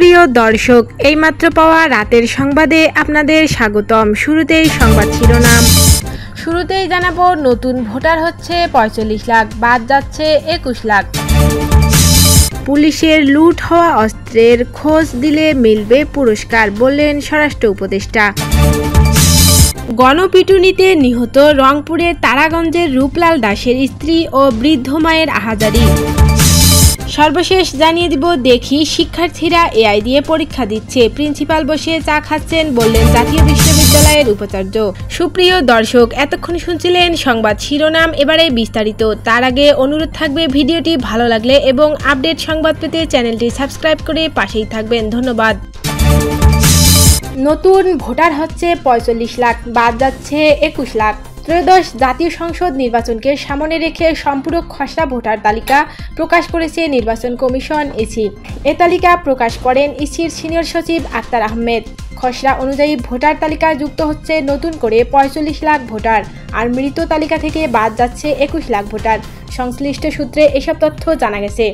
সুপ্রিয় দর্শক, এইমাত্র পাওয়া রাতের সংবাদে আপনাদের স্বাগতম। শুরুতেই সংবাদ শিরোনাম। শুরুতেই জানাবো, নতুন ভোটার হচ্ছে ৪৫ লাখ, বাদ যাচ্ছে ২১ লাখ। পুলিশের লুট হওয়া অস্ত্রের খোঁজ দিলে মিলবে পুরস্কার, বললেন স্বরাষ্ট্র উপদেষ্টা। গণপিটুনিতে নিহত রংপুরের তারাগঞ্জের রূপলাল দাসের স্ত্রী ও বৃদ্ধ মায়ের আহাজারি। সর্বশেষ জানিয়ে দিব, দেখি শিক্ষার্থীরা এআই দিয়ে পরীক্ষা দিচ্ছে, প্রিন্সিপাল বসে চা খাচ্ছেন, বললেন জাতীয় বিশ্ববিদ্যালয়ের উপাচার্য। সুপ্রিয় দর্শক, এতক্ষণ শুনছিলেন সংবাদ শিরোনাম, এবারে বিস্তারিত। তার আগে অনুরোধ থাকবে, ভিডিওটি ভালো লাগলে এবং আপডেট সংবাদ পেতে চ্যানেলটি সাবস্ক্রাইব করে পাশেই থাকবেন। ধন্যবাদ। নতুন ভোটার হচ্ছে ৪৫ লাখ, বাদ যাচ্ছে ২১ লাখ। ত্রয়োদশ জাতীয় সংসদ নির্বাচনকে সামনে রেখে সম্পূরক খসড়া ভোটার তালিকা প্রকাশ করেছে নির্বাচন কমিশন ইসি। এ তালিকা প্রকাশ করেন ইসির সিনিয়র সচিব আক্তার আহমেদ। খসড়া অনুযায়ী ভোটার তালিকায় যুক্ত হচ্ছে নতুন করে ৪৫ লাখ ভোটার, আর মৃত তালিকা থেকে বাদ যাচ্ছে ২১ লাখ ভোটার। সংশ্লিষ্ট সূত্রে এসব তথ্য জানা গেছে।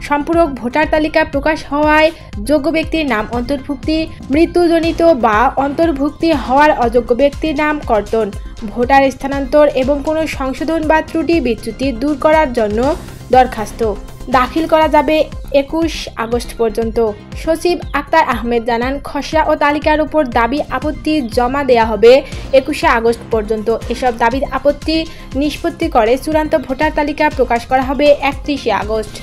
সম্পূরক ভোটার তালিকা প্রকাশ হওয়ায় যোগ্য ব্যক্তির নাম অন্তর্ভুক্তি, মৃত্যুজনিত বা অন্তর্ভুক্তি হওয়ার অযোগ্য ব্যক্তির নাম কর্তন, ভোটার স্থানান্তর এবং কোনো সংশোধন বা ত্রুটি বিচ্যুতি দূর করার জন্য দরখাস্ত দাখিল করা যাবে ২১ আগস্ট পর্যন্ত। সচিব আক্তার আহমেদ জানান, খসড়া ও তালিকার উপর দাবি আপত্তি জমা দেয়া হবে ২১শে আগস্ট পর্যন্ত। এসব দাবি আপত্তি নিষ্পত্তি করে চূড়ান্ত ভোটার তালিকা প্রকাশ করা হবে ৩১শে আগস্ট।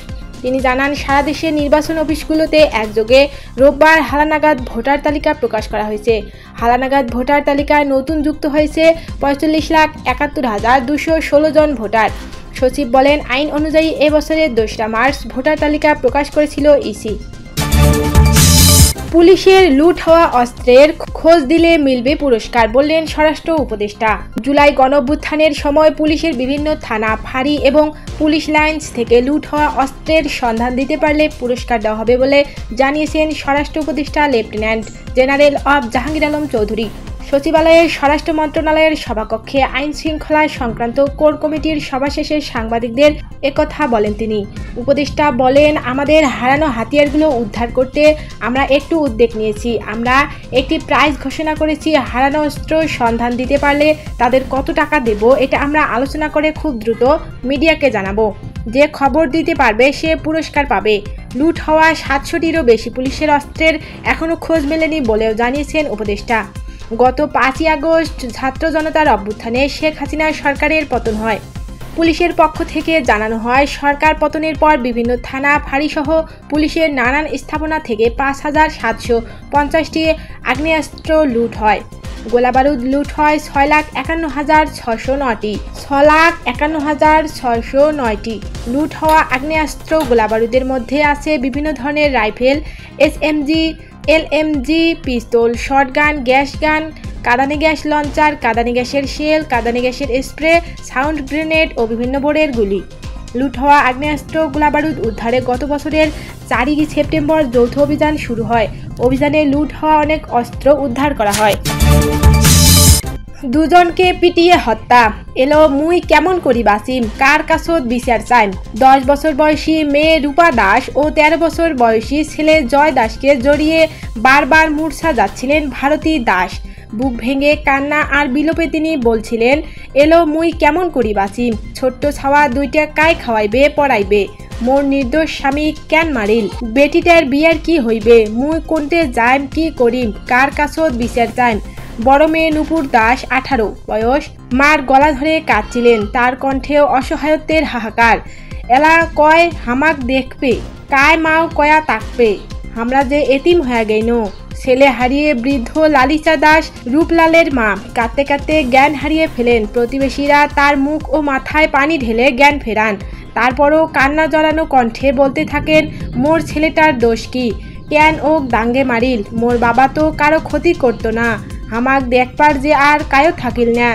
তিনি জানান, সারা দেশে নির্বাচন অফিসগুলোতে একযোগে রোববার হালানাগাদ ভোটার তালিকা প্রকাশ করা হয়েছে। হালানাগাদ ভোটার তালিকায় নতুন যুক্ত হয়েছে ৪৫,৭১,২১৬ জন ভোটার। সচিব বলেন, আইন অনুযায়ী এবছরের ২রা মার্চ ভোটার তালিকা প্রকাশ করেছিল ইসি। পুলিশের লুট হওয়া অস্ত্রের খোঁজ দিলে মিলবে পুরস্কার, বললেন স্বরাষ্ট্র উপদেষ্টা। জুলাই গণঅভ্যুত্থানের সময় পুলিশের বিভিন্ন থানা, ফাঁড়ি এবং পুলিশ লাইন্স থেকে লুট হওয়া অস্ত্রের সন্ধান দিতে পারলে পুরস্কার দেওয়া হবে বলে জানিয়েছেন স্বরাষ্ট্র উপদেষ্টা lieutenant general of Jahangir Alam Chowdhury. সচিবালয়ের স্বরাষ্ট্র মন্ত্রণালয়ের সভাকক্ষে আইন শৃঙ্খলা সংক্রান্ত কোর কমিটির সভা শেষে সাংবাদিকদের একথা বলেন তিনি। উপদেষ্টা বলেন, আমাদের হারানো হাতিয়ারগুলো উদ্ধার করতে আমরা একটু উদ্যোগ নিয়েছি। আমরা একটি প্রাইজ ঘোষণা করেছি। হারানো অস্ত্র সন্ধান দিতে পারলে তাদের কত টাকা দেব, এটা আমরা আলোচনা করে খুব দ্রুত মিডিয়াকে জানাবো। যে খবর দিতে পারবে সে পুরস্কার পাবে। লুট হওয়া ৭০০টিরও বেশি পুলিশের অস্ত্রের এখনও খোঁজ মেলেনি বলেও জানিয়েছেন উপদেষ্টা। গত ৫ই আগস্ট ছাত্র জনতার অভ্যুত্থানে শেখ হাসিনার সরকারের পতন হয়। পুলিশের পক্ষ থেকে জানানো হয়, সরকার পতনের পর বিভিন্ন থানা, ফাঁড়িসহ পুলিশের নানান স্থাপনা থেকে ৫,৭৫০টি আগ্নেয়াস্ত্র লুট হয়। গোলাবারুদ লুট হয় ৬,৫১,৬০৯টি। ৬,৫১,৬০৯টি লুট হওয়া আগ্নেয়াস্ত্র গোলাবারুদের মধ্যে আছে বিভিন্ন ধরনের রাইফেল, এসএমজি, এলএমজি, পিস্তল, শটগান, গ্যাস গান, কাঁদানে গ্যাস লঞ্চার, কাঁদানে গ্যাসের শেল, কাঁদানে গ্যাসের স্প্রে, সাউন্ড গ্রেনেড ও বিভিন্ন বোরের গুলি। লুট হওয়া আগ্নেয়াস্ত্র গোলাবারুদ উদ্ধারে গত বছরের ৪ই সেপ্টেম্বর যৌথ অভিযান শুরু হয়। অভিযানে লুট হওয়া অনেক অস্ত্র উদ্ধার করা হয়। দুজনকে পিটিয়ে হত্যা, এলো মুই কেমন করি বাসিম, কার কাছত বিচার চাইম। ১০ বছর বয়সী মেয়ে রূপা দাস ও ১৩ বছর বয়সী ছেলে জয় দাসকে জড়িয়ে বারবার মূর্ছা যাচ্ছিলেন ভারতী দাস। বুক ভেঙে কান্না আর বিলোপে তিনি বলছিলেন, এলো মুই কেমন করি বাসিম, ছোট্ট ছাওয়া দুইটা কায় খাওয়াইবে পড়াইবে, মোর নির্দোষ স্বামী কেন মারিল, বেটিটার বিয়ার কি হইবে, মুই কোনতে যাইম কি করিম, কার কাছত বিচার চাইম। বড় মেয়ে নূপুর দাস 18 বয়স, মার গলা ধরে কাঁদছিলেন। তার কণ্ঠেও অসহায়ত্বের হাহাকার। এলা কয় হামাক দেখবে, কায় মাও কয়া তাকবে, আমরা যে এতিম হয়ে গেইনো। ছেলে হারিয়ে বৃদ্ধ লালিচা দাস রূপলালের মা কাঁদতে কাঁদতে জ্ঞান হারিয়ে ফেলেন। প্রতিবেশীরা তার মুখ ও মাথায় পানি ঢেলে জ্ঞান ফেরান। তারপরও কান্না জড়ানো কণ্ঠে বলতে থাকেন, মোর ছেলেটার দোষ কি, কেন ওক দাঙ্গে মারিল, মোর বাবা তো কারো ক্ষতি করতো না, হামাক দেখবার যে আর কায়ো থাকিল না,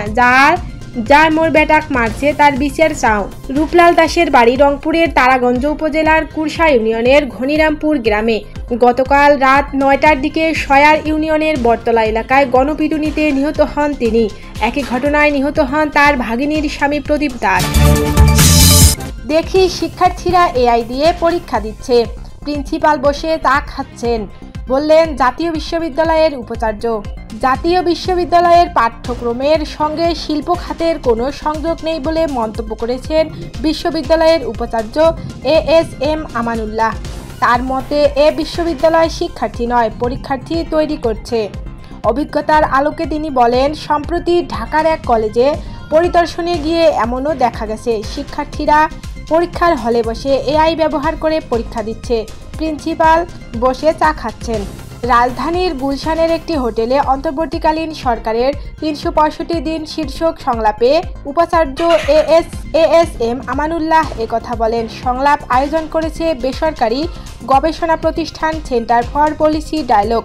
যার মোর বেটাক মারছে তার বিচার চাও। রূপলাল দাসের বাড়ি রংপুরের তারাগঞ্জ উপজেলার কুরসা ইউনিয়নের ঘনিরামপুর গ্রামে। গতকাল রাত ৯টার দিকে সয়ার ইউনিয়নের বটতলা এলাকায় গণপিটুনিতে নিহত হন তিনি। একই ঘটনায় নিহত হন তার ভাগিনীর স্বামী প্রদীপ দাস। দেখি শিক্ষার্থীরা এআই দিয়ে পরীক্ষা দিচ্ছে, প্রিন্সিপাল বসে চা খাচ্ছেন, বললেন জাতীয় বিশ্ববিদ্যালয়ের উপাচার্য। জাতীয় বিশ্ববিদ্যালয়ের পাঠ্যক্রমের সঙ্গে শিল্প খাতের কোনো সংযোগ নেই বলে মন্তব্য করেছেন বিশ্ববিদ্যালয়ের উপাচার্য ASM আমানুল্লাহ। তার মতে এ বিশ্ববিদ্যালয় শিক্ষার্থী নয়, পরীক্ষার্থী তৈরি করছে। অভিজ্ঞতার আলোকে তিনি বলেন, সম্প্রতি ঢাকার এক কলেজে পরিদর্শনে গিয়ে এমনও দেখা গেছে, শিক্ষার্থীরা পরীক্ষার হলে বসে AI ব্যবহার করে পরীক্ষা দিচ্ছে, প্রিন্সিপাল বসে চা খাচ্ছেন। রাজধানীর গুলশানের একটি হোটেলে অন্তর্বর্তীকালীন সরকারের ৩৬৫ দিন শীর্ষক সংলাপে উপাচার্য ASM আমানুল্লাহ একথা বলেন। সংলাপ আয়োজন করেছে বেসরকারি গবেষণা প্রতিষ্ঠান সেন্টার ফর পলিসি ডায়ালগ।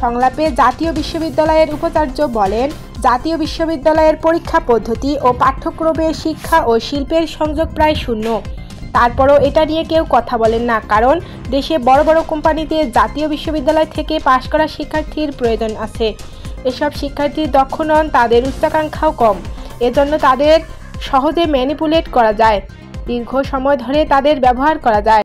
সংলাপে জাতীয় বিশ্ববিদ্যালয়ের উপাচার্য বলেন, জাতীয় বিশ্ববিদ্যালয়ের পরীক্ষা পদ্ধতি ও পাঠ্যক্রমে শিক্ষা ও শিল্পের সংযোগ প্রায় শূন্য। তারপরও এটা নিয়ে কেউ কথা বলেন না, কারণ দেশে বড় বড় কোম্পানিতে জাতীয় বিশ্ববিদ্যালয় থেকে পাশ করা শিক্ষার্থীর প্রয়োজন আছে। এসব শিক্ষার্থী দক্ষ নন, তাদের উচ্চাকাঙ্ক্ষাও কম, এজন্য তাদের সহজে ম্যানিপুলেট করা যায়, দীর্ঘ সময় ধরে তাদের ব্যবহার করা যায়।